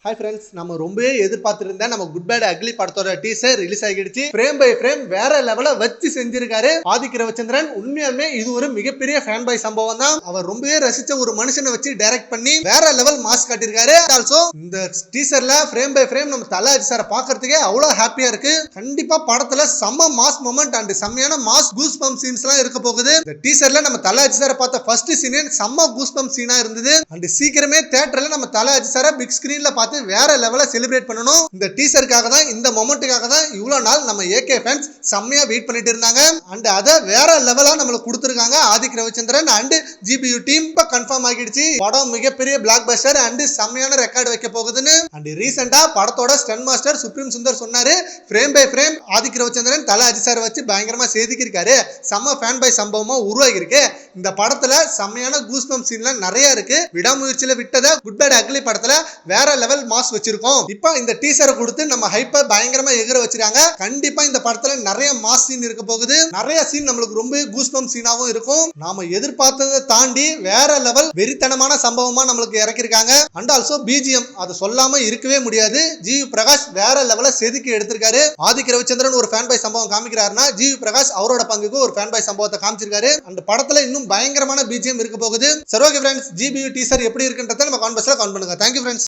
Hi friends, நம்ம ரொம்பவே எதிர்பார்த்திருந்த நம்ம குட் பேட் அக்லி படத்தோட டீசர் ரிலீஸ் ஆகிடுச்சு. ஃப்ரேம் பை ஃப்ரேம் வேற லெவல வச்சு செஞ்சிருக்காரு ஆதிக் ரவிச்சந்திரன். உண்மையாலுமே இது ஒரு மிகப்பெரிய ஃபேன் பாய் சம்பவம் தான். அவர் ரொம்பவே ரசிச்ச ஒரு மனுஷனை வச்சு டைரக்ட் பண்ணி வேற லெவல் மாஸ் காட்டியிருக்காரு. ஆல்சோ இந்த டீசர்ல ஃப்ரேம் பை ஃப்ரேம் நம்ம தல அஜித் சாரை பார்க்கறதுக்கே அவ்வளவு ஹாப்பியா இருக்கு. கண்டிப்பா படத்துல செம்ம மாஸ் மொமெண்ட் அண்ட் செம்மையான மாஸ் கூஸ் பம்ப் சீன்ஸ் எல்லாம் இருக்க போகுது. இந்த டீசர்ல நம்ம தல அஜித் சாரை பார்த்த ஃபர்ஸ்ட் சீனே செம்ம கூஸ் பம்ப் சீனா இருந்தது. அண்ட் சீக்கிரமே தியேட்டர்ல நம்ம தல அஜித் சாரை பிக் ஸ்கிரீன்ல பார்த்து வேற லெவல செலிப்ரேட் பண்ணணும். இந்த டீசருக்காக தான், இந்த மொமெண்ட்டுக்காக தான் இவ்வளவு நாள் நம்ம ஏகே ஃபேன்ஸ் செம்மையா வெயிட் பண்ணிட்டு இருந்தாங்க. அண்ட் அதை வேற லெவலா நம்மளுக்கு கொடுத்திருக்காங்க Adhik Ravichandran and GPU team. இப்ப கன்ஃபார்ம் ஆகிடுச்சு படம் மிகப்பெரிய பிளாக் பஸ்டர் அண்ட் செம்மையான ரெக்கார்டு வைக்க போகுதுன்னு. அண்ட் ரீசெண்டா படத்தோட ஸ்டன் மாஸ்டர் சுப்ரீம் சுந்தர் சொன்னாரு, frame by frame Adhik Ravichandran Thala Ajith sir வச்சு பயங்கரமா செதுக்கிருக்காரு. செம்ம ஃபேன் பை சம்பவமா உருவாகி இருக்கு. இந்த படத்துல செம்மையான கூஸ் பம்ப் சீன்லாம் நிறைய இருக்கு. விடாமுயற்சியில விட்டதை குட் பேட் அக்லி படத்துல வேற லெவல் மாஸ் வச்சிருக்கோம். இப்போ இந்த டீசரை கொடுத்து நம்ம ஹைப்பை பயங்கரமா எகிர வச்சிருக்காங்க. கண்டிப்பா இந்த படத்துல நிறைய மாஸ் சீன் இருக்க போகுது. நிறைய சீன் நம்மளுக்கு ரொம்ப கூஸ் பம்ப் சீனாவும் இருக்கும். நாம எதிர்பார்த்ததை தாண்டி வேற லெவல் வெறித்தனமான சம்பவமா நம்மளுக்கு இறக்கிருக்காங்க. அண்ட் ஆல்சோ பிஜிஎம் அதை சொல்லாம இருக்கவே முடியாது. ஜிவி பிரகாஷ் வேற லெவல செதுக்கி எடுத்திருக்காரு. ஆதிக் ரவிச்சந்திரன் ஒரு ஃபேன் பாய் சம்பவம் காமிக்கிறாருன்னா ஜிவி பிரகாஷ் அவரோட பங்குக்கு ஒரு ஃபேன் பாய் சம்பவத்தை காமிச்சிருக்காரு. அந்த படத்துல இன்னும் பயங்கரமான பிஜிஎம் இருக்க போகுது. சரி, ஓகே ஃப்ரெண்ட்ஸ், ஜிபியு டீசர் எப்படி இருக்குன்றத நம்ம கான்வர்ஸ்ல கமெண்ட் பண்ணுங்க. Thank you friends.